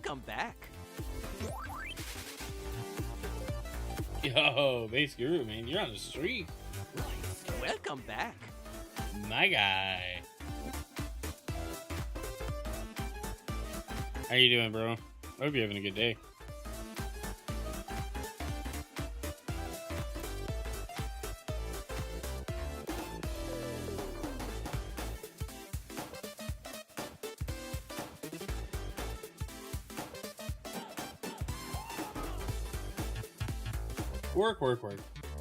Welcome back. Yo, Base Guru, man, you're on the streak. Welcome back. My guy. How you doing, bro? I hope you're having a good day. Work.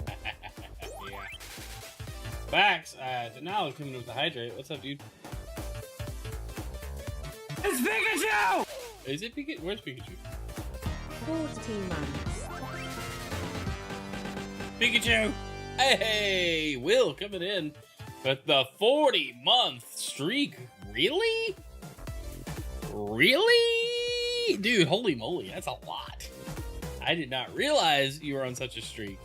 Yeah. Bax, Denali coming with the hydrate. What's up, dude? It's Pikachu! Is it Pikachu? Where's Pikachu? 14 months. Pikachu! Hey, Will coming in with the 40-month streak. Really? Really? Dude, holy moly, that's a lot. I did not realize you were on such a streak.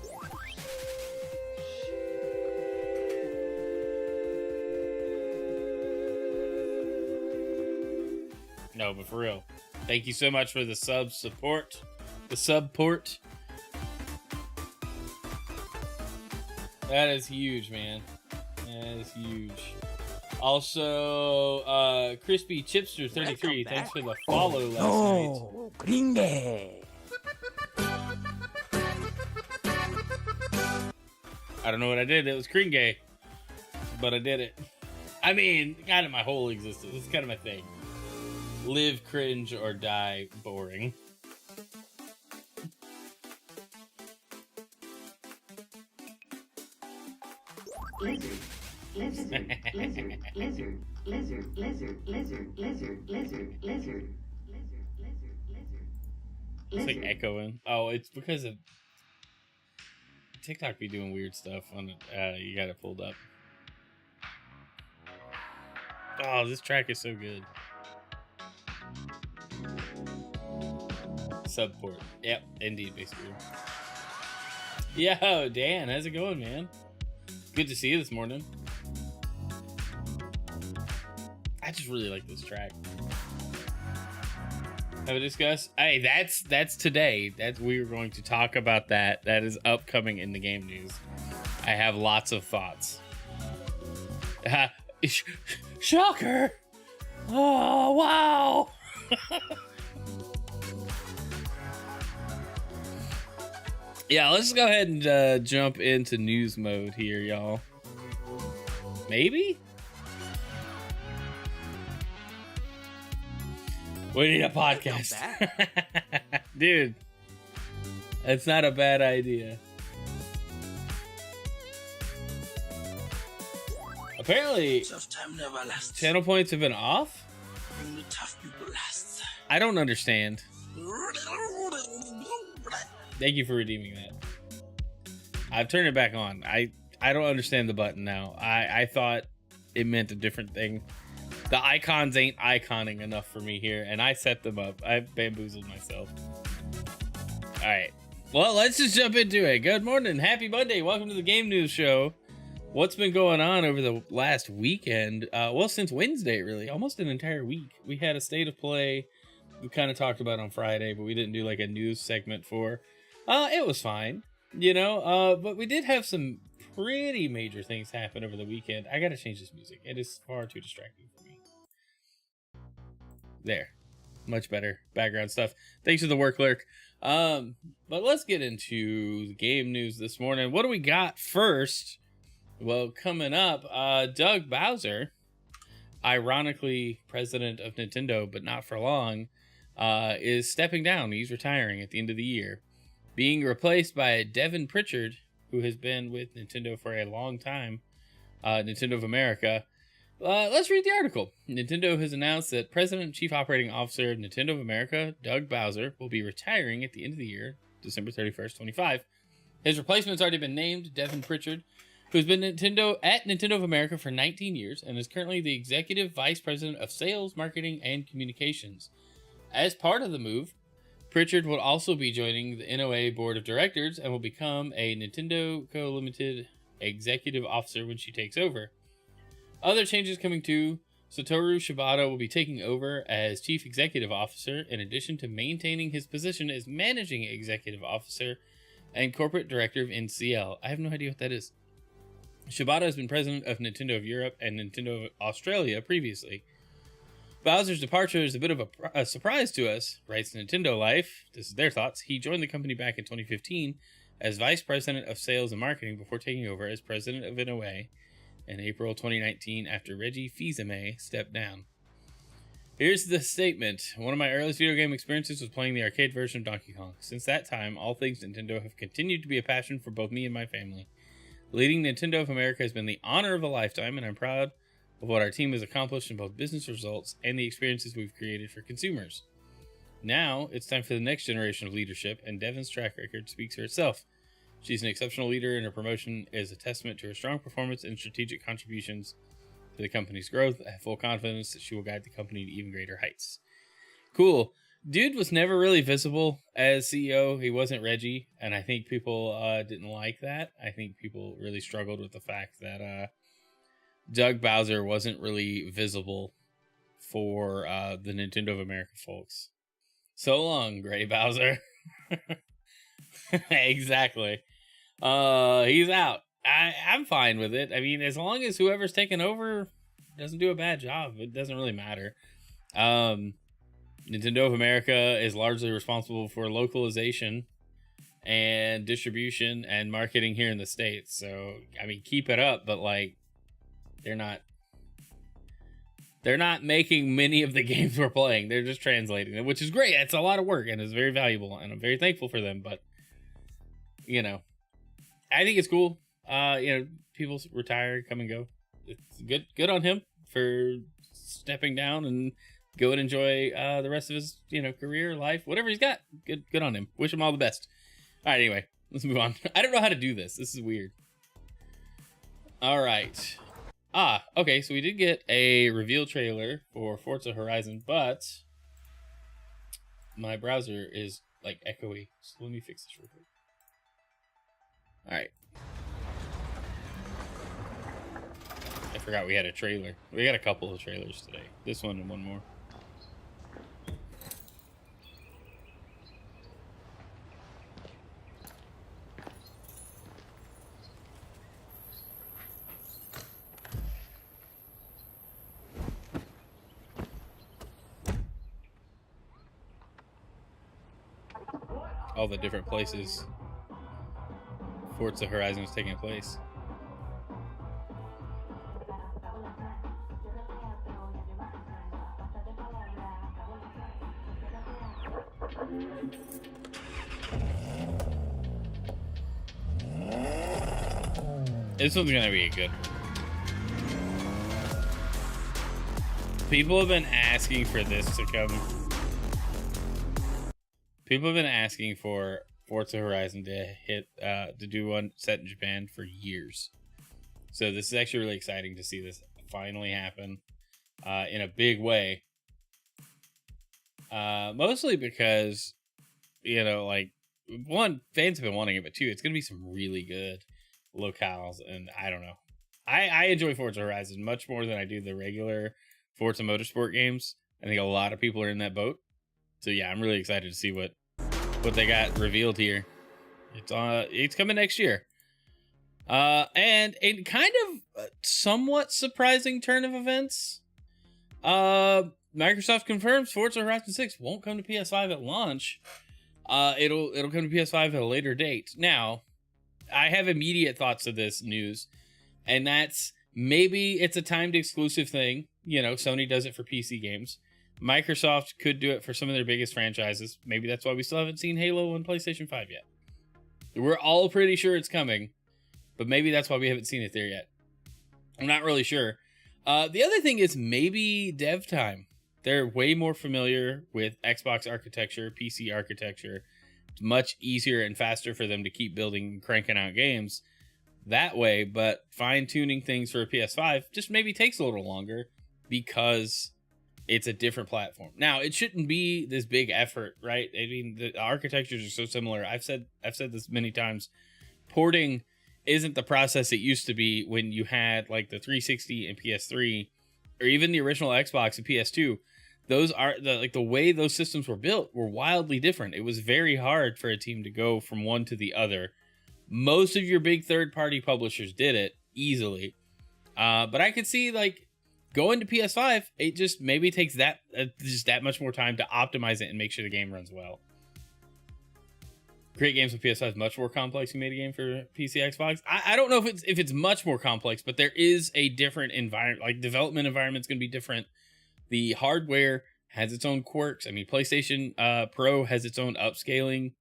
No, but for real, thank you so much for the sub support. The sub port. That is huge, man. That is huge. Also, Crispy Chipster 33, thanks for the follow last night. Gringe. I don't know what I did. It was Kringe, but I did it. I mean, kind of my whole existence. It's kind of my thing. Live, cringe, or die boring. Lizard. It's like echoing. Oh, it's because of TikTok be doing weird stuff on it. You got it pulled up. Oh, this track is so good. Subport. Yep, indeed, basically. Yo, Dan, how's it going, man? Good to see you this morning. I just really like this track. Have we discussed? Hey, that's today. We are going to talk about that. That is upcoming in the game news. I have lots of thoughts. Shocker! Oh wow! Yeah, let's go ahead and jump into news mode here, y'all. Maybe? We need a podcast. Dude, that's not a bad idea. Apparently, channel points have been off? I don't understand. Thank you for redeeming that. I've turned it back on. I don't understand the button now. I thought it meant a different thing. The icons ain't iconing enough for me here, and I set them up. I bamboozled myself. All right. Well, let's just jump into it. Good morning. Happy Monday. Welcome to the Game News Show. What's been going on over the last weekend? Well, since Wednesday, really. Almost an entire week. We had a state of play we kind of talked about on Friday, but we didn't do like a news segment for. It was fine, you know, but we did have some pretty major things happen over the weekend. I gotta change this music. It is far too distracting for me. There. Much better background stuff. Thanks for the work, Lurk. But let's get into the game news this morning. What do we got first? Well, coming up, Doug Bowser, ironically president of Nintendo, but not for long, is stepping down. He's retiring at the end of the year, being replaced by Devin Pritchard, who has been with Nintendo for a long time, Nintendo of America. Let's read the article. Nintendo has announced that President and Chief Operating Officer of Nintendo of America, Doug Bowser, will be retiring at the end of the year, December 31st, 25. His replacement's already been named, Devin Pritchard, who's been at Nintendo of America for 19 years and is currently the Executive Vice President of Sales, Marketing, and Communications. As part of the move, Pritchard will also be joining the NOA Board of Directors and will become a Nintendo Co. Limited Executive Officer when she takes over. Other changes coming to Satoru Shibata will be taking over as Chief Executive Officer in addition to maintaining his position as Managing Executive Officer and Corporate Director of NCL. I have no idea what that is. Shibata has been president of Nintendo of Europe and Nintendo of Australia previously. Bowser's departure is a bit of a surprise to us, writes Nintendo Life. This is their thoughts. He joined the company back in 2015 as Vice President of Sales and Marketing before taking over as President of NOA in April 2019 after Reggie Fils-Aimé stepped down. Here's the statement. One of my earliest video game experiences was playing the arcade version of Donkey Kong. Since that time, all things Nintendo have continued to be a passion for both me and my family. Leading Nintendo of America has been the honor of a lifetime, and I'm proud of what our team has accomplished in both business results and the experiences we've created for consumers. Now, it's time for the next generation of leadership, and Devin's track record speaks for itself. She's an exceptional leader, and her promotion is a testament to her strong performance and strategic contributions to the company's growth. I have full confidence that she will guide the company to even greater heights. Cool. Dude was never really visible as CEO. He wasn't Reggie, and I think people didn't like that. I think people really struggled with the fact that Doug Bowser wasn't really visible for the Nintendo of America folks. So long, Gray Bowser. Exactly. He's out. I'm fine with it. I mean, as long as whoever's taking over doesn't do a bad job, it doesn't really matter. Nintendo of America is largely responsible for localization and distribution and marketing here in the States. So, I mean, keep it up, but like, they're not making many of the games we're playing. They're just translating them, which is great. It's a lot of work and it's very valuable, and I'm very thankful for them. But you know, I think it's cool. People retire, come and go. It's good on him for stepping down and go and enjoy the rest of his career, life, whatever he's got. Good on him. Wish him all the best. All right, anyway, let's move on. I don't know how to do this. This is weird. All right. Okay, so we did get a reveal trailer for Forza Horizon, but my browser is like echoey. So let me fix this real quick. All right. I forgot we had a trailer. We got a couple of trailers today. This one and one more. All the different places Forza Horizon is taking place. This one's gonna be good. People have been asking for this to come. People have been asking for Forza Horizon to do one set in Japan for years. So this is actually really exciting to see this finally happen in a big way. Mostly because, one, fans have been wanting it, but two, it's going to be some really good locales, and I don't know. I enjoy Forza Horizon much more than I do the regular Forza Motorsport games. I think a lot of people are in that boat. So yeah, I'm really excited to see what they got revealed here. It's coming next year. And a kind of somewhat surprising turn of events. Microsoft confirms Forza Horizon 6 won't come to PS5 at launch. It'll come to PS5 at a later date. Now, I have immediate thoughts of this news, and that's maybe it's a timed exclusive thing. Sony does it for PC games. Microsoft could do it for some of their biggest franchises. Maybe that's why we still haven't seen Halo on PlayStation 5 yet. We're all pretty sure it's coming, but maybe that's why we haven't seen it there yet. I'm not really sure. The other thing is maybe dev time. They're way more familiar with Xbox architecture, PC architecture. It's much easier and faster for them to keep building and cranking out games that way, but fine-tuning things for a PS5 just maybe takes a little longer because it's a different platform. Now, it shouldn't be this big effort, right? I mean, the architectures are so similar. I've said this many times. Porting isn't the process it used to be when you had like the 360 and PS3 or even the original Xbox and PS2, those are the way those systems were built were wildly different. It was very hard for a team to go from one to the other. Most of your big third-party publishers did it easily. But I could see like going to PS5, it just maybe takes that much more time to optimize it and make sure the game runs well. Create games on PS5 is much more complex. You made a game for PC, Xbox. I don't know if it's much more complex, but there is a different environment. Like development environment's going to be different. The hardware has its own quirks. I mean, PlayStation Pro has its own upscaling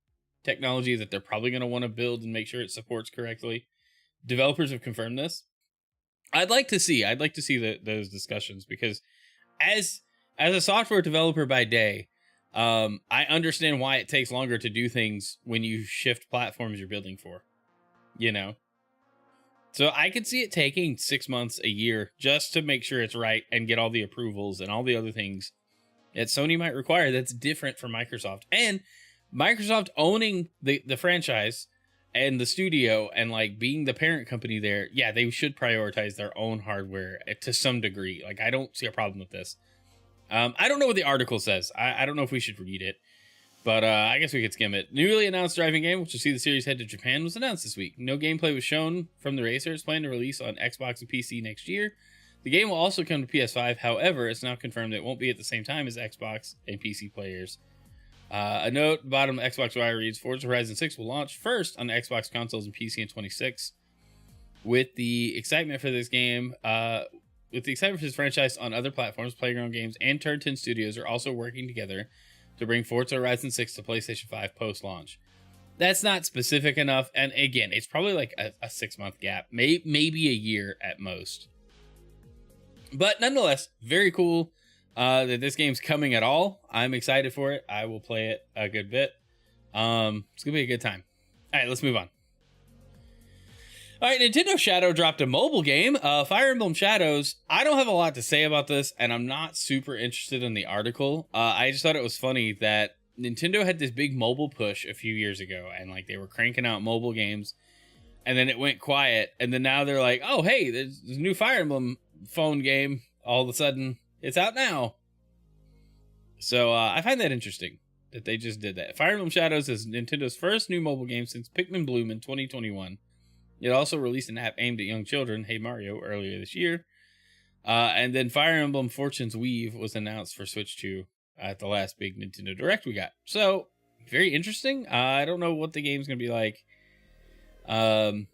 technology that they're probably going to want to build and make sure it supports correctly. Developers have confirmed this. I'd like to see those discussions, because as a software developer by day, I understand why it takes longer to do things when you shift platforms you're building for, you know? So I could see it taking 6 months, a year, just to make sure it's right and get all the approvals and all the other things that Sony might require that's different from Microsoft. And Microsoft owning the franchise and the studio and like being the parent company there, yeah, they should prioritize their own hardware to some degree. Like, I don't see a problem with this. I don't know what the article says. I don't know if we should read it, but I guess we could skim it. Newly announced driving game, which will see the series head to Japan, was announced this week. No gameplay was shown from the racer. It's planned to release on Xbox and PC next year. The game will also come to PS5. However, it's now confirmed that it won't be at the same time as Xbox and PC players. A note bottom of Xbox Wire reads, Forza Horizon 6 will launch first on Xbox consoles and PC in 26. With the excitement for this game, with the excitement for this franchise on other platforms, Playground Games and Turn 10 Studios are also working together to bring Forza Horizon 6 to PlayStation 5 post-launch. That's not specific enough, and again, it's probably like a 6 month gap, maybe a year at most. But nonetheless, very cool that this game's coming at all. I'm excited for it. I will play it a good bit. It's gonna be a good time. All right, let's move on. All right, Nintendo Shadow dropped a mobile game, Fire Emblem Shadows. I don't have a lot to say about this, and I'm not super interested in the article. I just thought it was funny that Nintendo had this big mobile push a few years ago, and like they were cranking out mobile games, and then it went quiet, and then now they're like, oh, hey, there's a new Fire Emblem phone game. All of a sudden, it's out now. So I find that interesting that they just did that. Fire Emblem Shadows is Nintendo's first new mobile game since Pikmin Bloom in 2021. It also released an app aimed at young children, Hey Mario, earlier this year. And then Fire Emblem Fortune's Weave was announced for Switch 2 at the last big Nintendo Direct we got. So, very interesting. I don't know what the game's going to be like. I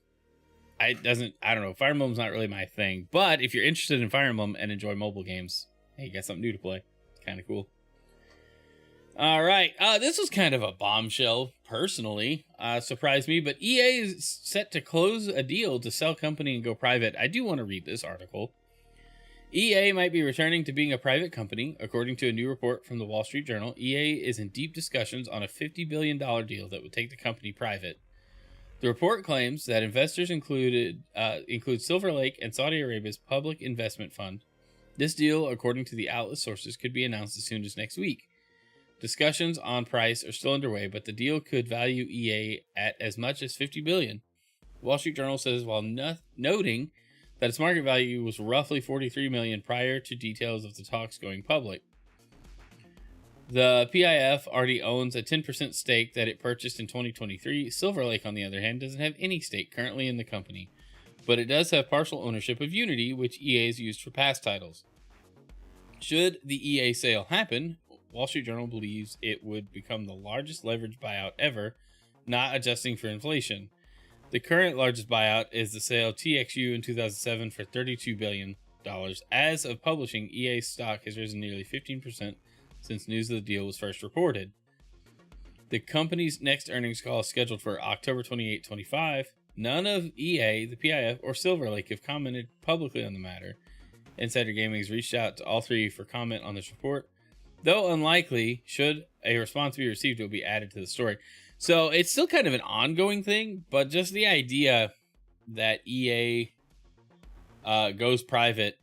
don't know. Fire Emblem's not really my thing. But if you're interested in Fire Emblem and enjoy mobile games, hey, you got something new to play. It's kind of cool. All right, this was kind of a bombshell, personally. Surprised me, but EA is set to close a deal to sell company and go private. I do want to read this article. EA might be returning to being a private company. According to a new report from the Wall Street Journal, EA is in deep discussions on a $50 billion deal that would take the company private. The report claims that investors include Silver Lake and Saudi Arabia's Public Investment Fund. This deal, according to the outlet sources, could be announced as soon as next week. Discussions on price are still underway, but the deal could value EA at as much as $50 billion. Wall Street Journal says, while noting that its market value was roughly $43 million prior to details of the talks going public. The PIF already owns a 10% stake that it purchased in 2023. Silver Lake, on the other hand, doesn't have any stake currently in the company, but it does have partial ownership of Unity, which EA has used for past titles. Should the EA sale happen, Wall Street Journal believes it would become the largest leverage buyout ever, not adjusting for inflation. The current largest buyout is the sale of TXU in 2007 for $32 billion. As of publishing, EA's stock has risen nearly 15% since news of the deal was first reported. The company's next earnings call is scheduled for October 28, 25. None of EA, the PIF, or Silver Lake have commented publicly on the matter. Insider Gaming has reached out to all three for comment on this report. Though unlikely, should a response be received, it will be added to the story. So it's still kind of an ongoing thing, but just the idea that EA goes private,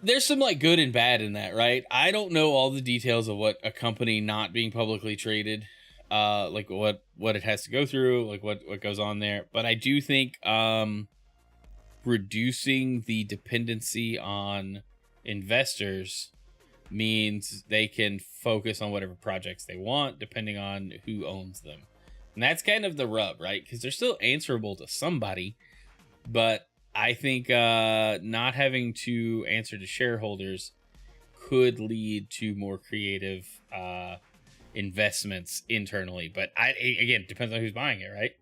there's some like good and bad in that, right? I don't know all the details of what a company not being publicly traded, like what it has to go through, like what goes on there. But I do think reducing the dependency on investors means they can focus on whatever projects they want depending on who owns them. And that's kind of the rub, right? Because they're still answerable to somebody, but I think not having to answer to shareholders could lead to more creative investments internally. But again, depends on who's buying it, right?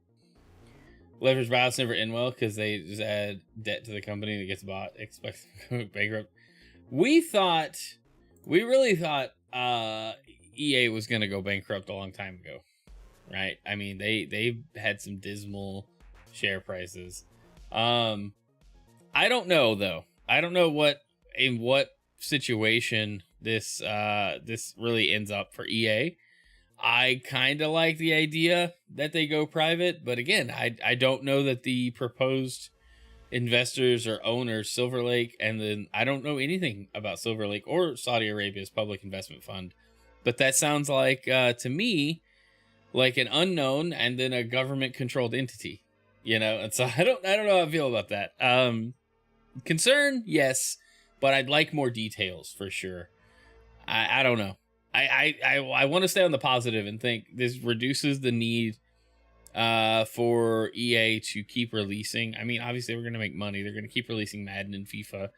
Leverage buyouts never end well because they just add debt to the company that gets bought, expects to go bankrupt. We really thought EA was going to go bankrupt a long time ago, right? I mean, they had some dismal share prices. I don't know though. I don't know in what situation this really ends up for EA. I kind of like the idea that they go private, but again, I don't know that the proposed investors or owners, Silver Lake, and then I don't know anything about Silver Lake or Saudi Arabia's public investment fund, but that sounds like to me like an unknown and then a government controlled entity, and so I don't know how I feel about that. Concern, yes, but I'd like more details for sure. I don't know. I want to stay on the positive and think this reduces the need for EA to keep releasing. I mean, obviously we're going to make money. They're going to keep releasing Madden and FIFA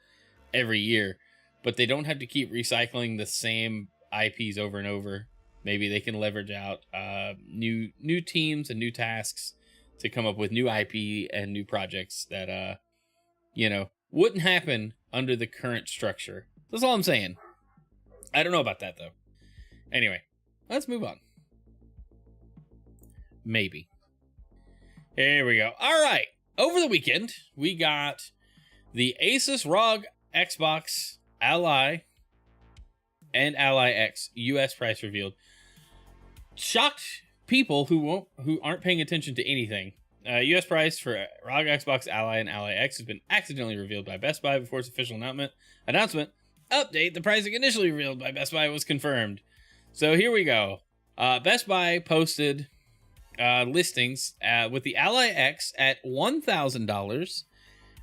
every year, but they don't have to keep recycling the same IPs over and over. Maybe they can leverage out new teams and new tasks to come up with new IP and new projects that wouldn't happen under the current structure. That's all I'm saying. I don't know about that though. Anyway, let's move on. Maybe. Here we go. All right. Over the weekend, we got the Asus ROG Xbox Ally and Ally X US price revealed. Shocked people who aren't paying attention to anything. US price for ROG Xbox Ally and Ally X has been accidentally revealed by Best Buy before its official announcement. Update: the pricing initially revealed by Best Buy was confirmed. So here we go. Best Buy posted listings with the Ally X at $1,000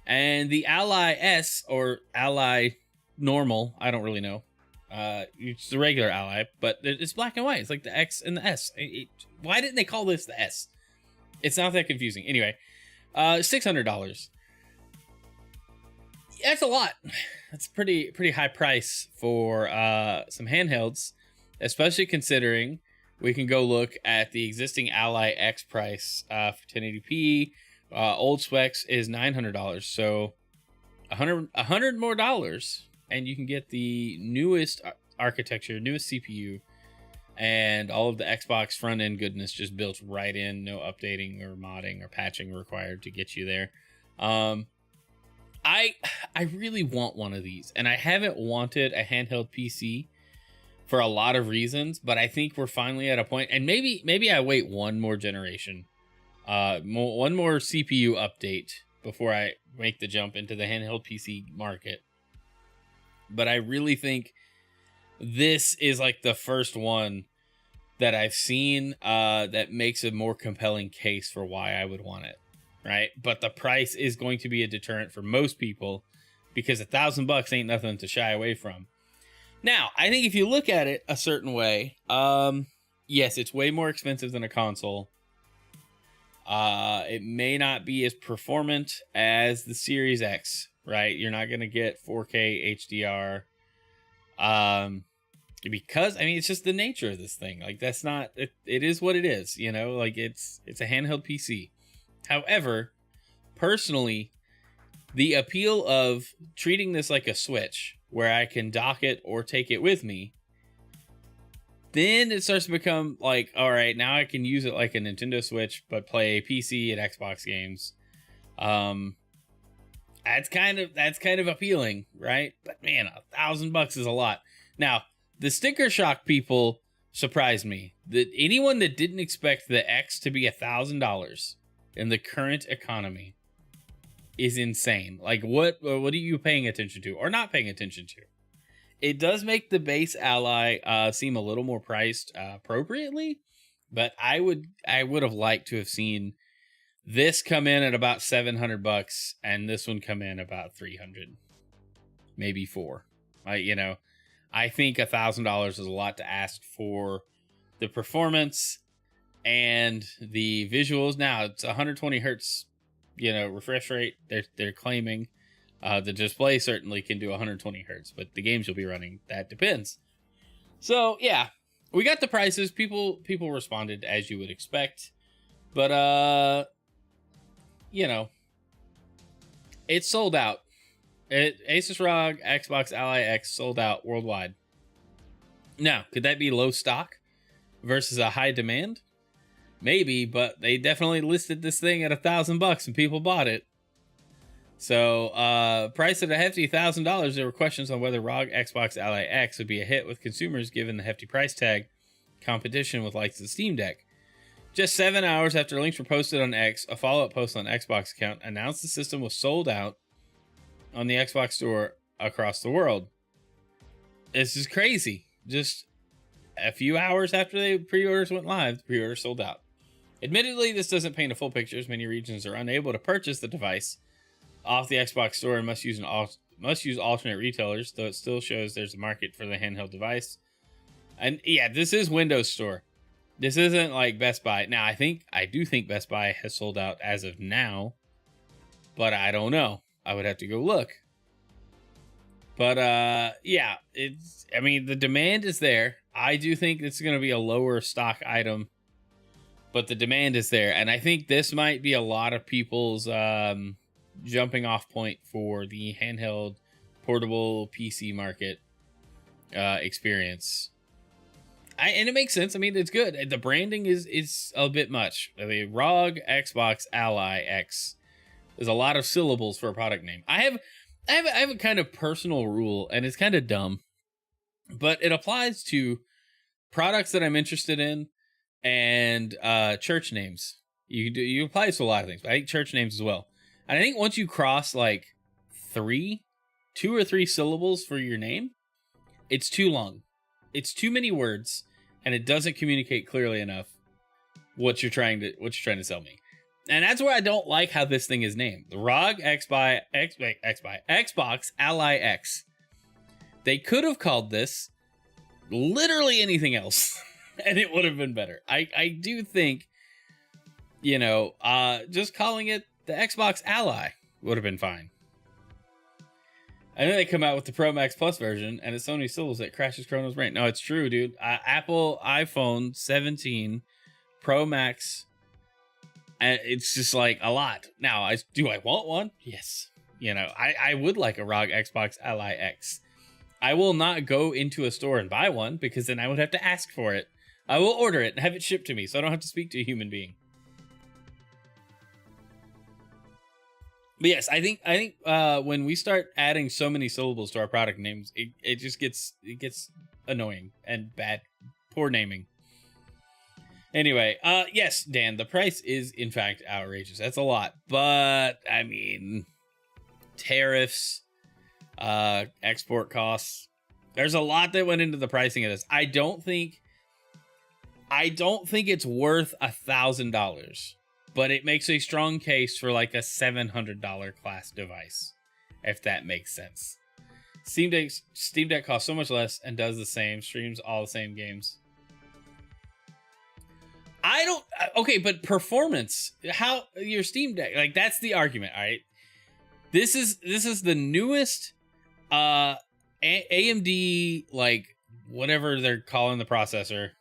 and the Ally S or Ally normal. I don't really know. It's the regular Ally, but it's black and white. It's like the X and the S. Why didn't they call this the S? It's not that confusing. Anyway, $600. That's a lot. That's pretty high price for some handhelds, especially considering we can go look at the existing Ally X price for 1080p. Old specs is $900, so $100 more dollars, and you can get the newest architecture, newest CPU, and all of the Xbox front end goodness just built right in. No updating or modding or patching required to get you there. I really want one of these, and I haven't wanted a handheld PC for a lot of reasons, but I think we're finally at a point, and maybe I wait one more generation, one more CPU update before I make the jump into the handheld PC market. But I really think this is like the first one that I've seen that makes a more compelling case for why I would want it, right? But the price is going to be a deterrent for most people because $1,000 ain't nothing to shy away from. Now, I think if you look at it a certain way, yes, it's way more expensive than a console. It may not be as performant as the Series X, right? You're not going to get 4K HDR. Because, I mean, it's just the nature of this thing. Like, that's not, it is what it is, like it's a handheld PC. However, personally, the appeal of treating this like a Switch, where I can dock it or take it with me, then it starts to become like, all right, now I can use it like a Nintendo Switch, but play PC and Xbox games. That's kind of appealing, right? But man, $1,000 is a lot. Now, the sticker shock people surprised me. That anyone that didn't expect the X to be $1,000 in the current economy is insane. Like, what are you paying attention to or not paying attention to? It does make the base Ally seem a little more priced appropriately, but I would have liked to have seen this come in at about $700 and this one come in about $300, maybe $400. I think $1,000 is a lot to ask for the performance and the visuals. Now it's 120 hertz, refresh rate. They're claiming the display certainly can do 120 hertz, but the games you'll be running, that depends. So yeah, we got the prices. People responded as you would expect, but it's sold out. Asus ROG Xbox Ally X sold out worldwide. Now, could that be low stock versus a high demand? Maybe, but they definitely listed this thing at $1,000 and people bought it. So, priced at a hefty $1,000, there were questions on whether ROG Xbox Ally X would be a hit with consumers given the hefty price tag, competition with likes of the Steam Deck. Just 7 hours after links were posted on X, a follow-up post on Xbox account announced the system was sold out on the Xbox store across the world. This is crazy. Just a few hours after the pre-orders went live, the pre-orders sold out. Admittedly, this doesn't paint a full picture, as many regions are unable to purchase the device off the Xbox store and must use alternate retailers, though it still shows there's a market for the handheld device. And yeah, this is Windows Store. This isn't like Best Buy. Now, I do think Best Buy has sold out as of now, but I don't know. I would have to go look. But yeah, the demand is there. I do think it's going to be a lower stock item, but the demand is there. And I think this might be a lot of people's jumping off point for the handheld portable PC market experience. And it makes sense. It's good. The branding is a bit much. The ROG Xbox Ally X. There's a lot of syllables for a product name. I have a kind of personal rule, and it's kind of dumb, but it applies to products that I'm interested in and church names. You apply this to a lot of things, but I think church names as well. And I think once you cross like 2 or 3 syllables for your name, it's too long. It's too many words, and it doesn't communicate clearly enough what you're trying to sell me. And that's where I don't like how this thing is named. The ROG Xbox Ally X. They could have called this literally anything else, and it would have been better. I do think, just calling it the Xbox Ally would have been fine. And then they come out with the Pro Max Plus version, and it's so many syllables that crashes Chrono's brain. No, it's true, dude. Apple iPhone 17 Pro Max. And it's just like a lot. Now, do I want one? Yes. I would like a ROG Xbox Ally X. I will not go into a store and buy one because then I would have to ask for it. I will order it and have it shipped to me so I don't have to speak to a human being. But yes, I think when we start adding so many syllables to our product names, it just gets annoying and bad, poor naming. Anyway, yes, Dan, the price is in fact outrageous. That's a lot, but tariffs, export costs. There's a lot that went into the pricing of this. I don't think it's worth $1,000, but it makes a strong case for like a $700 class device, if that makes sense. Steam Deck costs so much less and does the same, streams all the same games. Okay, but performance, how your Steam Deck, like that's the argument, all right? This is the newest AMD, like whatever they're calling the processor.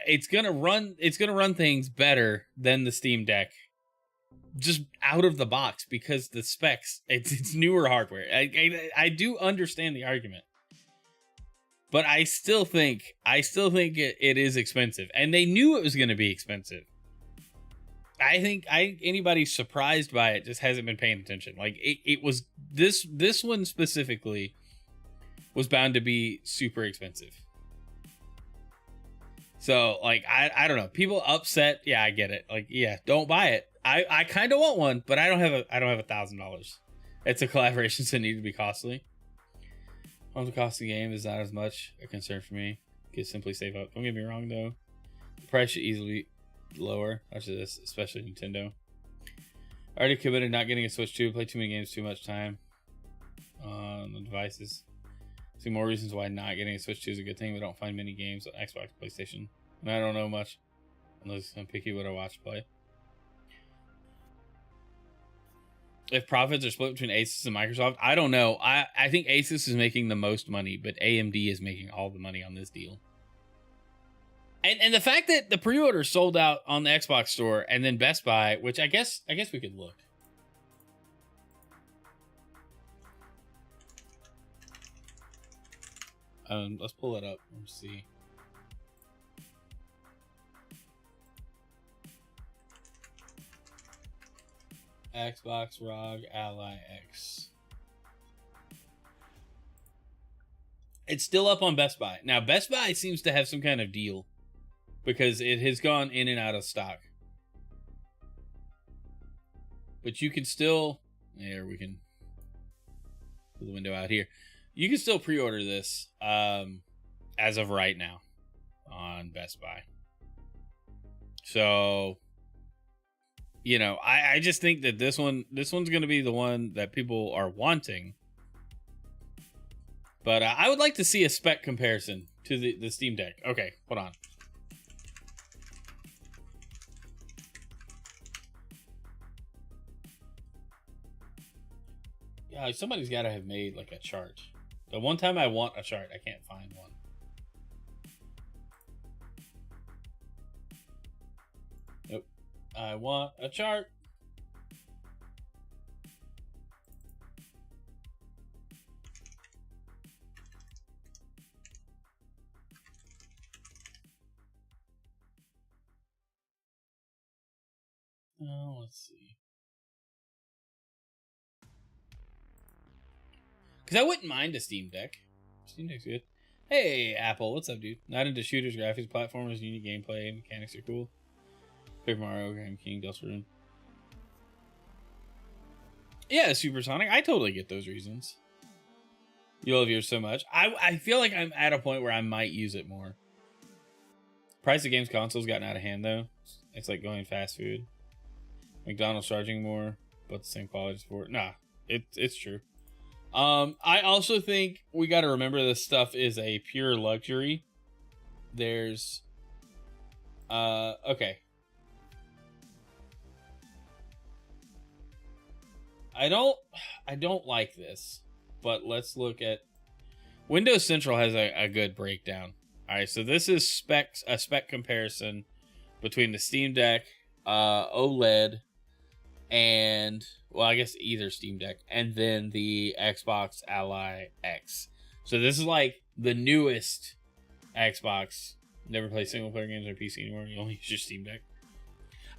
It's gonna run things better than the Steam Deck, just out of the box because the specs. It's newer hardware. I do understand the argument. But I still think it is expensive, and they knew it was going to be expensive. I think anybody surprised by it just hasn't been paying attention. Like it was this one specifically was bound to be super expensive. So like I don't know, people upset. Yeah, I get it. Like yeah, don't buy it. I kind of want one, but I don't have $1,000. It's a collaboration, so it needs to be costly. The cost of the game is not as much a concern for me. You can simply save up. Don't get me wrong though. The price should easily be lower after this, especially Nintendo. Already committed not getting a Switch 2. Play too many games, too much time. on the devices. See more reasons why not getting a Switch 2 is a good thing. We don't find many games on Xbox, PlayStation. And I don't know much. Unless I'm picky what I watch play. If profits are split between Asus and Microsoft, I don't know. I think Asus is making the most money, but AMD is making all the money on this deal. And the fact that the pre-order sold out on the Xbox store and then Best Buy, which I guess we could look. Let's pull it up. Let's see. Xbox ROG Ally X. It's still up on Best Buy. Now, Best Buy seems to have some kind of deal because it has gone in and out of stock. But you can still... There, we can pull the window out here. You can still pre-order this as of right now on Best Buy. So... You know, I just think that this one's going to be the one that people are wanting. But I would like to see a spec comparison to the Steam Deck. Okay, hold on. Yeah, somebody's got to have made like a chart. The one time I want a chart, I can't find one. Nope. I want a chart. Oh, let's see. Because I wouldn't mind a Steam Deck. Steam Deck's good. Hey, Apple, what's up, dude? Not into shooters, graphics, platformers, unique gameplay, mechanics are cool. Paper Mario, Grand King, Deltarune. Yeah, Supersonic. I totally get those reasons. You love yours so much. I feel like I'm at a point where I might use it more. Price of games consoles gotten out of hand, though. It's like going fast food. McDonald's charging more, but the same quality support. Nah, it's true. I also think we got to remember this stuff is a pure luxury. There's... Okay. I don't like this, but let's look at Windows Central has a good breakdown. All right, so this is a spec comparison between the Steam Deck, OLED, and well, I guess either Steam Deck, and then the Xbox Ally X. So this is like the newest Xbox. Never play single player games on PC anymore. You only use your Steam Deck.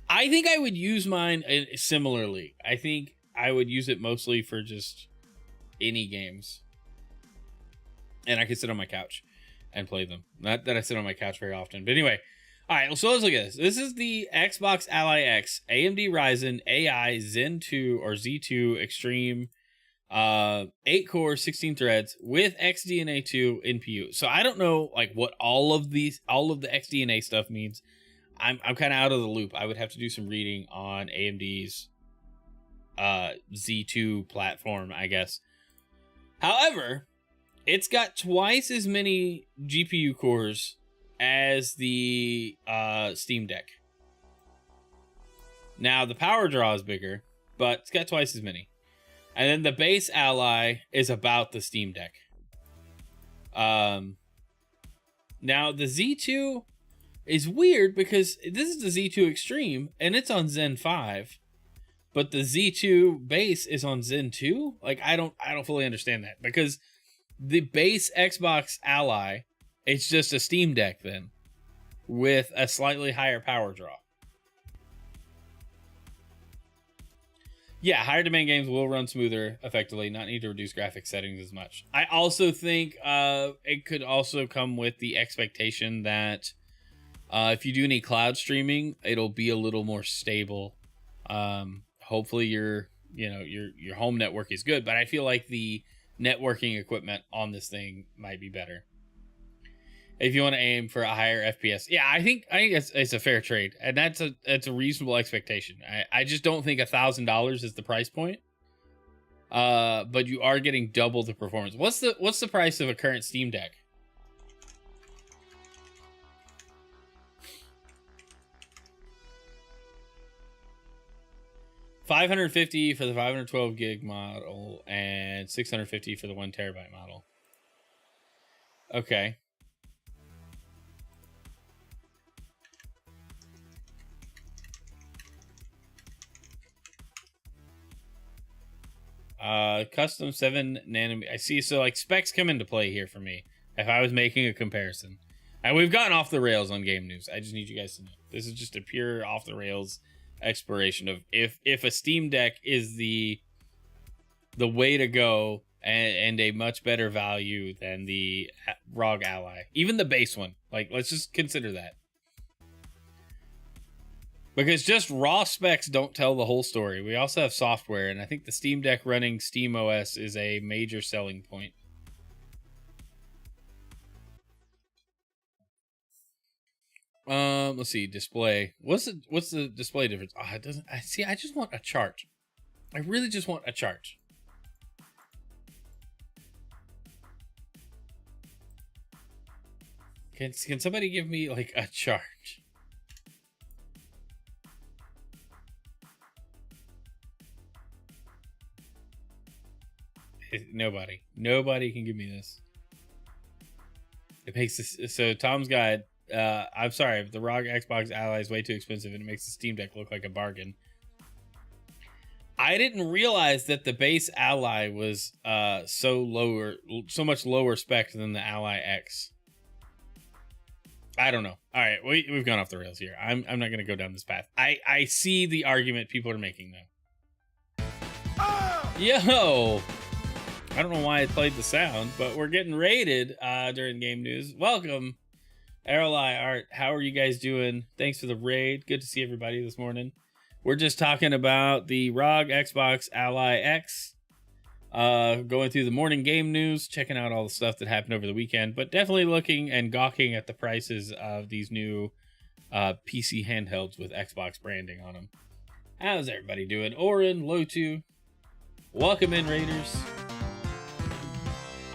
I think I would use mine similarly. I think I would use it mostly for just any games. And I could sit on my couch and play them. Not that I sit on my couch very often. But anyway. Alright, so let's look at this. This is the Xbox Ally X. AMD Ryzen AI Zen 2 or Z2 Extreme. 8 core, 16 threads with XDNA 2 NPU. So I don't know like what all of the XDNA stuff means. I'm kind of out of the loop. I would have to do some reading on AMD's Z2 platform, I guess. However, it's got twice as many GPU cores as the Steam Deck. Now, the power draw is bigger, but it's got twice as many. And then the base Ally is about the Steam Deck. Now, the Z2 is weird because this is the Z2 Extreme, and it's on Zen 5. But the Z2 base is on Zen 2? Like, I don't fully understand that. Because the base Xbox Ally, it's just a Steam Deck then. With a slightly higher power draw. Yeah, higher demand games will run smoother effectively, not need to reduce graphics settings as much. I also think it could also come with the expectation that if you do any cloud streaming, it'll be a little more stable. Hopefully your home network is good, but I feel like the networking equipment on this thing might be better. If you want to aim for a higher FPS, yeah, I think it's a fair trade, and that's a reasonable expectation. I just don't think $1,000 is the price point. but you are getting double the performance. What's the price of a current Steam Deck? $550 for the 512 gig model and $650 for the 1 terabyte model. Okay. Custom 7 nanometer. I see. So like specs come into play here for me if I was making a comparison. And we've gotten off the rails on game news. I just need you guys to know this is just a pure off the rails exploration of if a Steam Deck is the way to go and a much better value than the ROG Ally, even the base one. Like, let's just consider that, because just raw specs don't tell the whole story. We also have software, and I think the Steam Deck running Steam OS is a major selling point. Let's see, display. What's the display difference? Oh, it doesn't. I see. I just want a chart. I really just want a chart. Can somebody give me like a chart? Nobody can give me this. It makes this. So Tom's Guide. I'm sorry, the ROG Xbox Ally is way too expensive and it makes the Steam Deck look like a bargain. I didn't realize that the base Ally was so much lower spec than the Ally X. I don't know. All right, we've gone off the rails here. I'm not going to go down this path. I see the argument people are making though. Yo! I don't know why I played the sound, but we're getting raided during game news. Welcome. RLI Art, how are you guys doing? Thanks for the raid. Good to see everybody this morning. We're just talking about the ROG Xbox Ally X. Going through the morning game news, checking out all the stuff that happened over the weekend, but definitely looking and gawking at the prices of these new PC handhelds with Xbox branding on them. How's everybody doing? Oren, Lotu, welcome in, Raiders.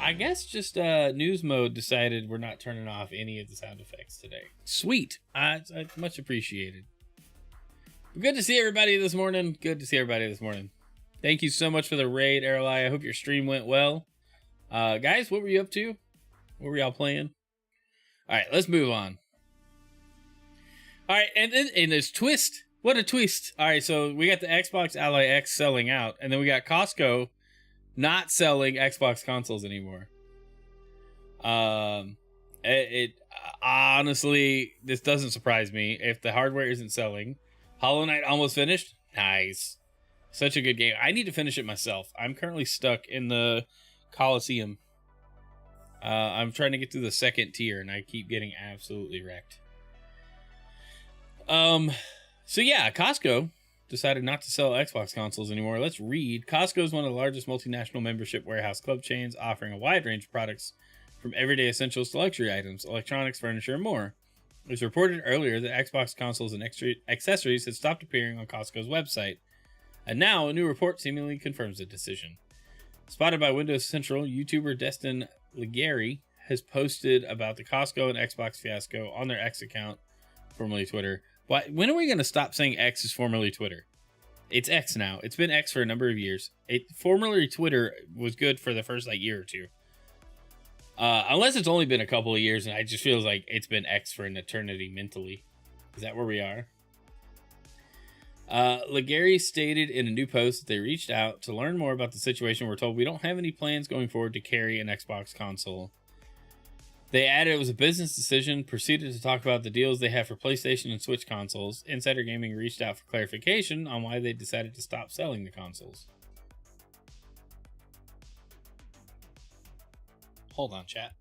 I guess just news mode decided we're not turning off any of the sound effects today. Sweet. It's much appreciated. Good to see everybody this morning. Thank you so much for the raid, RLI. I hope your stream went well. Guys, what were you up to? What were y'all playing? All right, let's move on. All right, and there's twist. What a twist. All right, so we got the Xbox Ally X selling out, and then we got Costco not selling Xbox consoles anymore. Honestly, this doesn't surprise me if the hardware isn't selling. Hollow Knight almost finished. Nice. Such a good game. I need to finish it myself. I'm currently stuck in the Coliseum. I'm trying to get through the second tier and I keep getting absolutely wrecked. So yeah, Costco decided not to sell Xbox consoles anymore. Let's read. Costco is one of the largest multinational membership warehouse club chains, offering a wide range of products from everyday essentials to luxury items, electronics, furniture, and more. It was reported earlier that Xbox consoles and accessories had stopped appearing on Costco's website, and now a new report seemingly confirms the decision. Spotted by Windows Central, YouTuber Destin Legary has posted about the Costco and Xbox fiasco on their X account, formerly Twitter. When are we going to stop saying X is formerly Twitter? It's X now. It's been X for a number of years. Formerly Twitter was good for the first year or two. Unless it's only been a couple of years and it just feels like it's been X for an eternity mentally. Is that where we are? Legary stated in a new post that they reached out to learn more about the situation. We're told we don't have any plans going forward to carry an Xbox console. They added it was a business decision, proceeded to talk about the deals they have for PlayStation and Switch consoles. Insider Gaming reached out for clarification on why they decided to stop selling the consoles. Hold on, chat.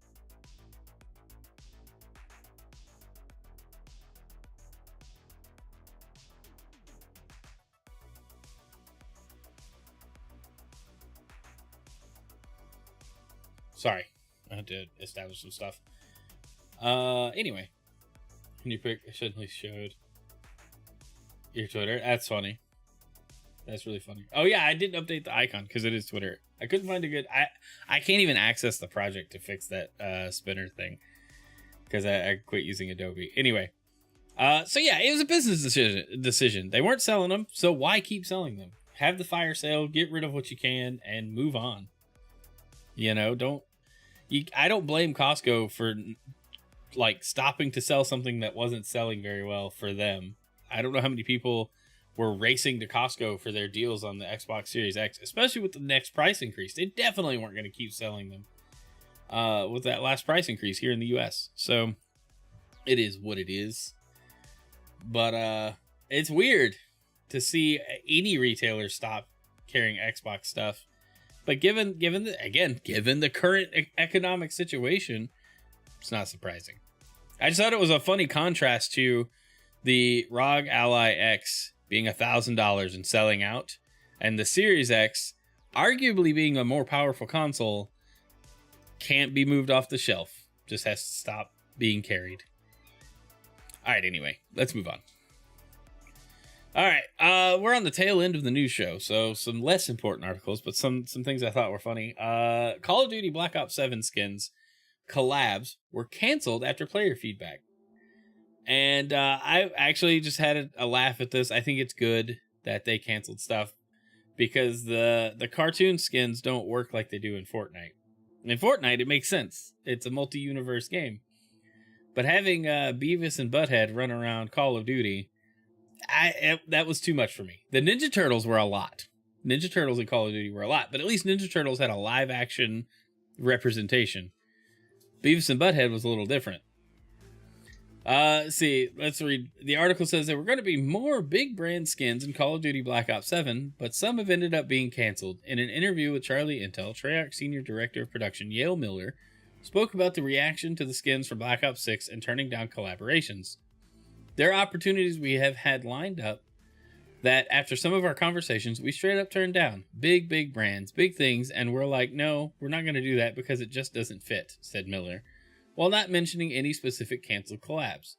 Sorry, I had to establish some stuff. Anyway, can you pick? I shouldn't have showed your Twitter. That's funny. That's really funny. Oh yeah, I didn't update the icon because it is Twitter. I couldn't find a good. I can't even access the project to fix that spinner thing because I quit using Adobe. Anyway, so yeah, it was a business decision. They weren't selling them, so why keep selling them? Have the fire sale, get rid of what you can, and move on. You know, I don't blame Costco for like stopping to sell something that wasn't selling very well for them. I don't know how many people were racing to Costco for their deals on the Xbox Series X, especially with the next price increase. They definitely weren't going to keep selling them with that last price increase here in the US. So it is what it is. But it's weird to see any retailer stop carrying Xbox stuff. But given the current economic situation, it's not surprising. I just thought it was a funny contrast to the ROG Ally X being $1,000 and selling out, and the Series X, arguably being a more powerful console, can't be moved off the shelf. Just has to stop being carried. All right, anyway, let's move on. All right, we're on the tail end of the news show, so some less important articles, but some things I thought were funny. Call of Duty Black Ops 7 skins collabs were canceled after player feedback. And I actually just had a laugh at this. I think it's good that they canceled stuff because the cartoon skins don't work like they do in Fortnite. In Fortnite, it makes sense. It's a multi-universe game. But having Beavis and Butthead run around Call of Duty, that was too much for me. The Ninja Turtles were a lot. Ninja Turtles in Call of Duty were a lot, but at least Ninja Turtles had a live action representation. Beavis and Butthead was a little different. See, let's read. The article says there were going to be more big brand skins in Call of Duty Black Ops 7, but some have ended up being canceled. In an interview with Charlie Intel, Treyarch Senior Director of Production Yale Miller spoke about the reaction to the skins for Black Ops 6 and turning down collaborations. There are opportunities we have had lined up that after some of our conversations, we straight up turned down. Big brands, big things, and we're like, no, we're not going to do that because it just doesn't fit, said Miller, while not mentioning any specific canceled collabs.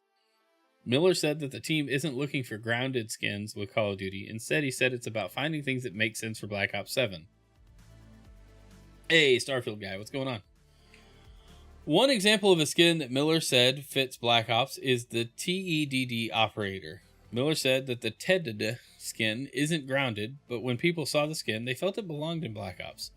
Miller said that the team isn't looking for grounded skins with Call of Duty. Instead, he said it's about finding things that make sense for Black Ops 7. Hey, Starfield guy, what's going on? One example of a skin that Miller said fits Black Ops is the TEDD operator. Miller said that the TEDD skin isn't grounded, but when people saw the skin, they felt it belonged in Black Ops.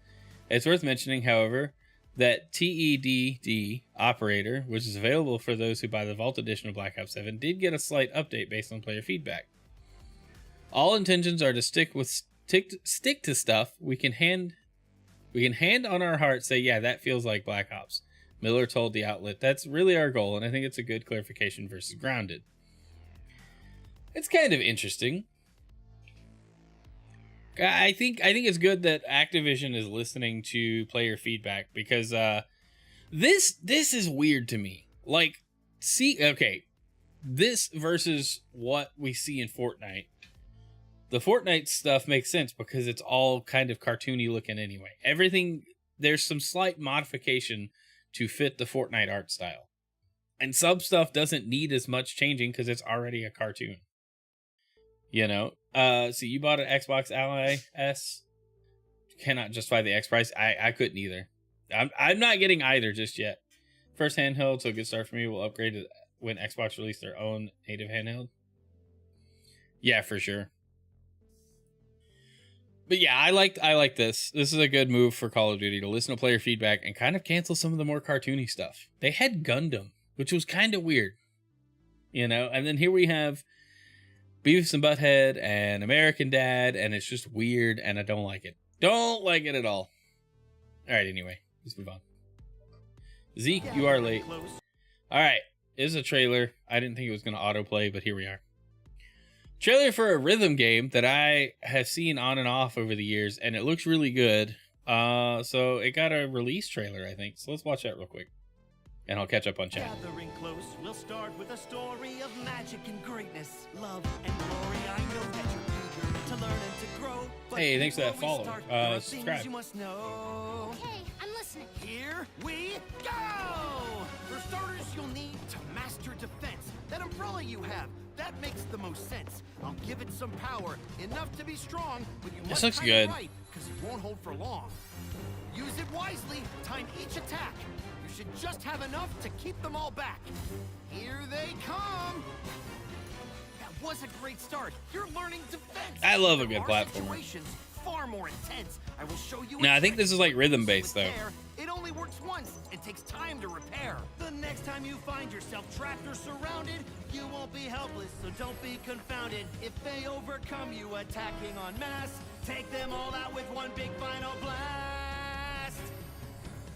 It's worth mentioning, however, that TEDD operator, which is available for those who buy the Vault Edition of Black Ops 7, did get a slight update based on player feedback. All intentions are to stick to stuff we can hand on our heart say, yeah, that feels like Black Ops. Miller told the outlet, that's really our goal, and I think it's a good clarification versus grounded. It's kind of interesting. I think it's good that Activision is listening to player feedback because this is weird to me. Like, this versus what we see in Fortnite. The Fortnite stuff makes sense because it's all kind of cartoony looking anyway. Everything, there's some slight modification to fit the Fortnite art style. And some stuff doesn't need as much changing because it's already a cartoon. You know? So you bought an Xbox Ally S? Cannot justify the X price. I couldn't either. I'm not getting either just yet. First handheld, so a good start for me. We'll upgrade it when Xbox release their own native handheld. Yeah, for sure. But yeah, I like this. This is a good move for Call of Duty to listen to player feedback and kind of cancel some of the more cartoony stuff. They had Gundam, which was kind of weird. You know, and then here we have Beavis and Butthead and American Dad, and it's just weird, and I don't like it. Don't like it at all. Alright, anyway, let's move on. Zeke, you are late. Alright, this is a trailer. I didn't think it was going to autoplay, but here we are. Trailer for a rhythm game that I have seen on and off over the years, and it looks really good. So it got a release trailer, I think. So let's watch that real quick, and I'll catch up on chat. Gathering close, we'll start with a story of magic and greatness, love and glory. I know that you're eager to learn and to grow. Hey, thanks for that follow. Subscribe. You must know. Okay, I'm listening. Here we go! For starters, you'll need to master defense. That umbrella you have, that makes the most sense. I'll give it some power, enough to be strong, but you must looks time good. it right, because it won't hold for long. Use it wisely, time each attack. You should just have enough to keep them all back. Here they come! That was a great start. You're learning defense. I love a good There are platformer. situations far more intense. I will show you. Now, I think this is like rhythm based though. It only works once and takes time to repair. The next time you find yourself trapped or surrounded, you won't be helpless, so don't be confounded. If they overcome you attacking en masse, take them all out with one big final blast.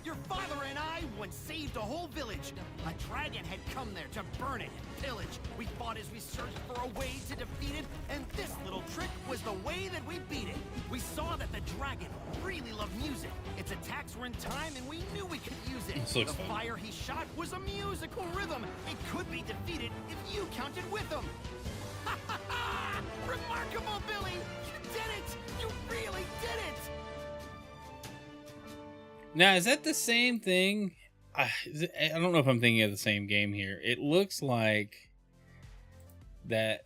Your father and I once saved a whole village. A dragon had come there to burn it and pillage. We fought as we searched for a way to defeat it, and this little trick was the way that we beat it. We saw that the dragon really loved music. Its attacks were in time, and we knew we could use it. This looks The fun. fire he shot was a musical rhythm. It could be defeated if you counted with him. Ha ha ha! Remarkable, Billy! You did it! You really did it! Now, is that the same thing? I don't know if I'm thinking of the same game here. It looks like that.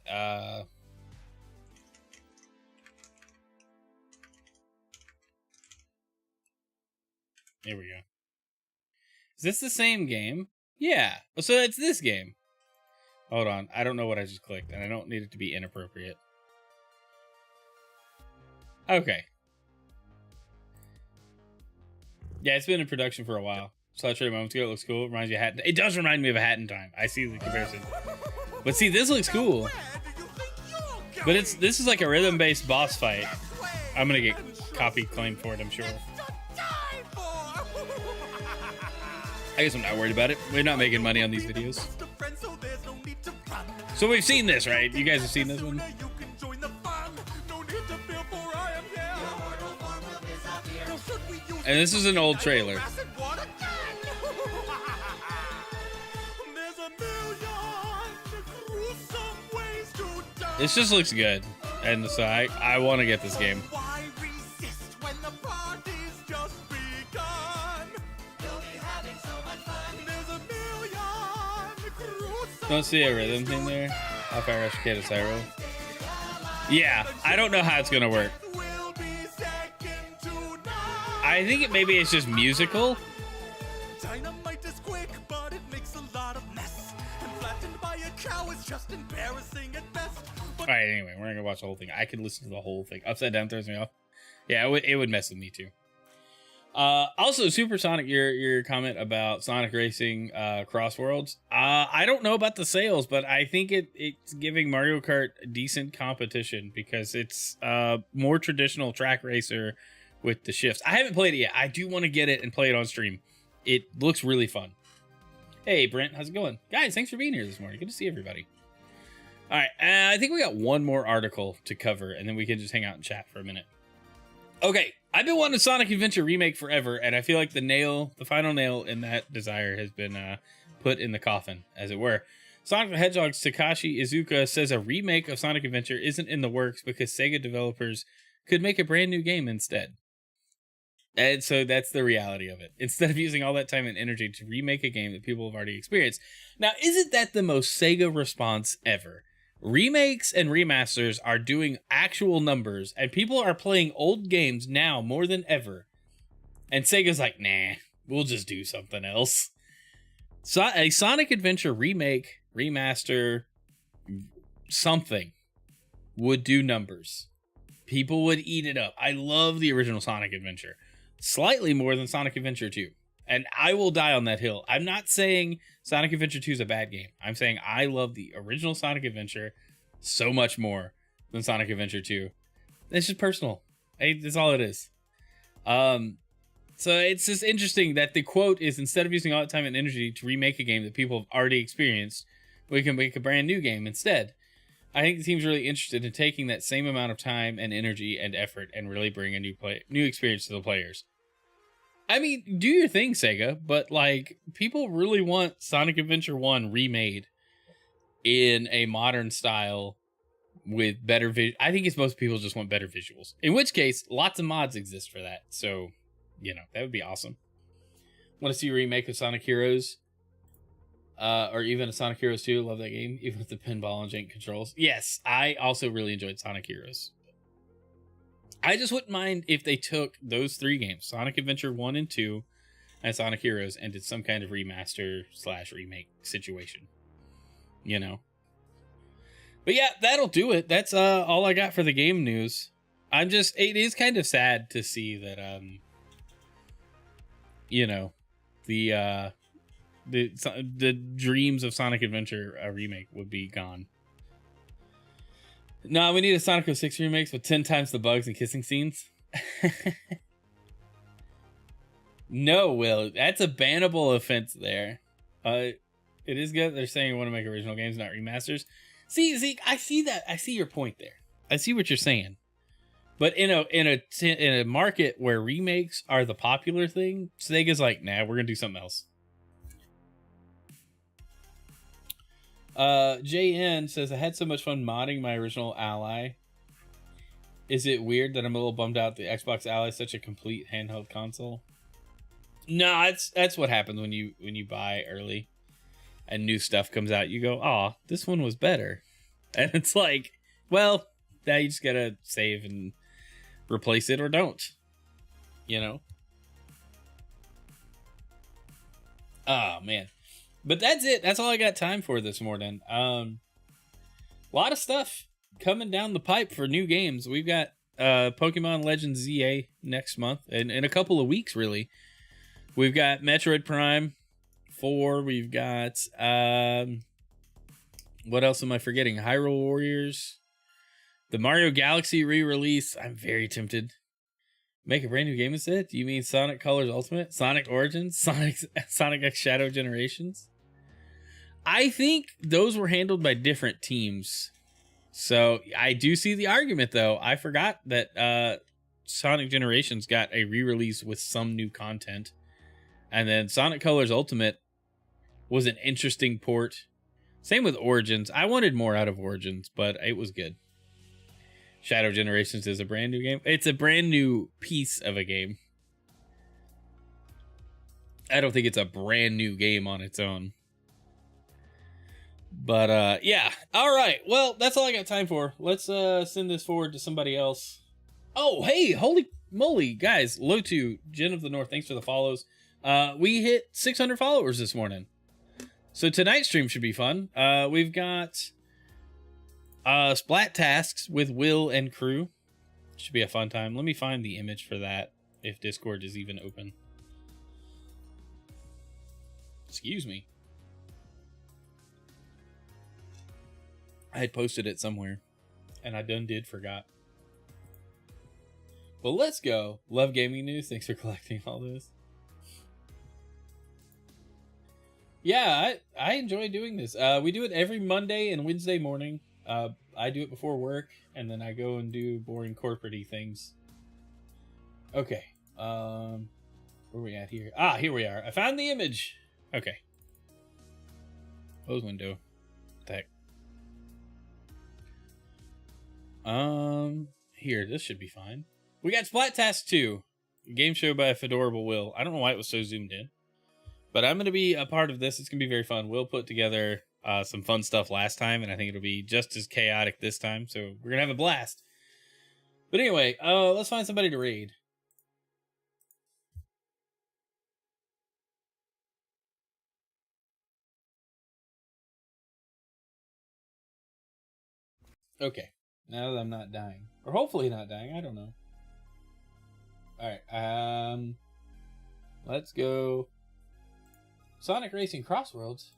Here we go. Is this the same game? Yeah. So it's this game. Hold on. I don't know what I just clicked, and I don't need it to be inappropriate. Okay. Yeah, it's been in production for a while. Saw it a moments ago. It looks cool. It reminds you of Hat. It does remind me of a Hat in Time. I see the comparison. But see, this looks cool. But this is like a rhythm-based boss fight. I'm gonna get copy claimed for it, I'm sure. I guess I'm not worried about it. We're not making money on these videos. So we've seen this, right? You guys have seen this one? And this is an old trailer. This just looks good. And so I want to get this game. Don't see a rhythm thing there. How far Rush Cyro? Yeah, I don't know how it's gonna work. I think maybe it's just musical. Dynamite is quick, but it makes a lot of mess. And flattened by a cow is just embarrassing at best. All right, anyway, we're gonna watch the whole thing. I could listen to the whole thing. Upside Down throws me off. Yeah, it would mess with me too. Also, Supersonic, your comment about Sonic Racing Cross Worlds. I don't know about the sales, but I think it's giving Mario Kart decent competition because it's more traditional track racer with the shifts. I haven't played it yet. I do want to get it and play it on stream. It looks really fun. Hey, Brent, how's it going? Guys, thanks for being here this morning. Good to see everybody. All right, I think we got one more article to cover, and then we can just hang out and chat for a minute. Okay, I've been wanting a Sonic Adventure remake forever, and I feel like the final nail in that desire has been put in the coffin, as it were. Sonic the Hedgehog's Takashi Iizuka says a remake of Sonic Adventure isn't in the works because Sega developers could make a brand new game instead. And so that's the reality of it. Instead of using all that time and energy to remake a game that people have already experienced. Now, isn't that the most Sega response ever? Remakes and remasters are doing actual numbers, and people are playing old games now more than ever. And Sega's like, nah, we'll just do something else. So a Sonic Adventure remake, remaster, something would do numbers. People would eat it up. I love the original Sonic Adventure. Slightly more than Sonic Adventure 2. And I will die on that hill. I'm not saying Sonic Adventure 2 is a bad game. I'm saying I love the original Sonic Adventure so much more than Sonic Adventure 2. It's just personal. That's all it is. So it's just interesting that the quote is, instead of using all that time and energy to remake a game that people have already experienced, we can make a brand new game instead. I think the team's really interested in taking that same amount of time and energy and effort and really bring a new experience to the players. I mean, do your thing, Sega, but like, people really want Sonic Adventure 1 remade in a modern style with better I think it's most people just want better visuals. In which case, lots of mods exist for that. So, that would be awesome. Want to see a remake of Sonic Heroes. Or even a Sonic Heroes 2. Love that game, even with the pinball and jank controls. Yes, I also really enjoyed Sonic Heroes. I just wouldn't mind if they took those 3 games, Sonic Adventure 1 and 2, and Sonic Heroes, and did some kind of remaster / remake situation. You know? But yeah, that'll do it. That's all I got for the game news. It is kind of sad to see that, you know, the dreams of Sonic Adventure remake would be gone. No, we need a Sonic 06 remakes with 10 times the bugs and kissing scenes. No, Will, that's a bannable offense there. It is good. They're saying you want to make original games, not remasters. See, Zeke, I see that. I see your point there. I see what you're saying. But in a market where remakes are the popular thing, Sega's like, nah, we're gonna do something else. JN says, I had so much fun modding my original Ally. Is it weird that I'm a little bummed out the Xbox Ally is such a complete handheld console? No, that's what happens when you buy early and new stuff comes out. You go, oh, this one was better. And it's like, well, now you just gotta save and replace it or don't. You know? Oh, man. But that's it. That's all I got time for this morning. A lot of stuff coming down the pipe for new games. We've got Pokemon Legends ZA next month, and in a couple of weeks, really. We've got Metroid Prime 4. We've got what else am I forgetting? Hyrule Warriors, the Mario Galaxy re-release. I'm very tempted. Make a brand new game instead? Do you mean Sonic Colors Ultimate, Sonic Origins, Sonic X Shadow Generations? I think those were handled by different teams. So I do see the argument, though. I forgot that Sonic Generations got a re-release with some new content. And then Sonic Colors Ultimate was an interesting port. Same with Origins. I wanted more out of Origins, but it was good. Shadow Generations is a brand new game. It's a brand new piece of a game. I don't think it's a brand new game on its own. But, yeah. All right. Well, that's all I got time for. Let's send this forward to somebody else. Oh, hey, holy moly, guys. Lotu, Jen of the North, thanks for the follows. We hit 600 followers this morning. So tonight's stream should be fun. We've got Splat Tasks with Will and crew. Should be a fun time. Let me find the image for that, if Discord is even open. Excuse me. I had posted it somewhere, and I did forgot. Well, let's go. Love gaming news. Thanks for collecting all this. Yeah, I enjoy doing this. We do it every Monday and Wednesday morning. I do it before work, and then I go and do boring corporate-y things. Okay. Where are we at here? Ah, here we are. I found the image. Okay. Close window. Heck. Here, this should be fine. We got Splat Task 2. A game show by Fedorable Will. I don't know why it was so zoomed in. But I'm going to be a part of this. It's going to be very fun. Will put together some fun stuff last time, and I think it'll be just as chaotic this time. So we're going to have a blast. But anyway, let's find somebody to raid. Okay. Now that I'm not dying. Or hopefully not dying. I don't know. Alright. Let's go. Sonic Racing Crossroads.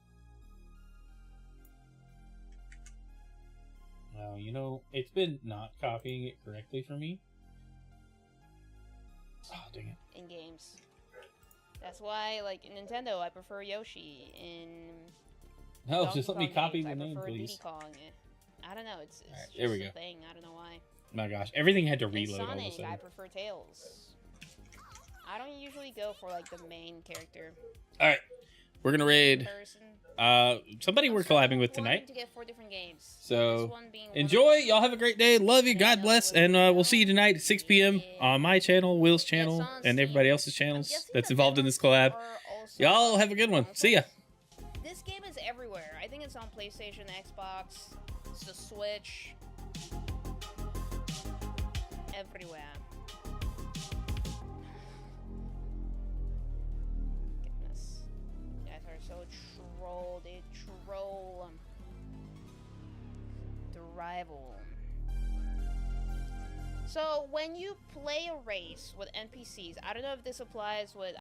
Well, you know, it's been not copying it correctly for me. Oh, dang it. In games. That's why, like, in Nintendo, I prefer Yoshi. In No, Donkey just let me Kong copy games, the name, I prefer please. Diddy Kong. I don't know, it's Alright, just there we go. a thing. I don't know why. My gosh, everything had to In reload all of a Sonic, sudden. I prefer Tails. I don't usually go for, like, the main character. Alright, we're gonna raid Person. somebody we're collabing with tonight. To get 4 different games. So This one being one enjoy. of- Y'all have a great day. Love you. God bless. And we'll see you tonight at 6 p.m. on my channel, Will's channel, and everybody else's channels that's involved in this collab. also Y'all have a good one. See ya. This game is everywhere. I think it's on PlayStation, Xbox, it's the Switch. Everywhere. Goodness. You guys are so troll. They troll. The rival. So when you play a race with NPCs, I don't know if this applies with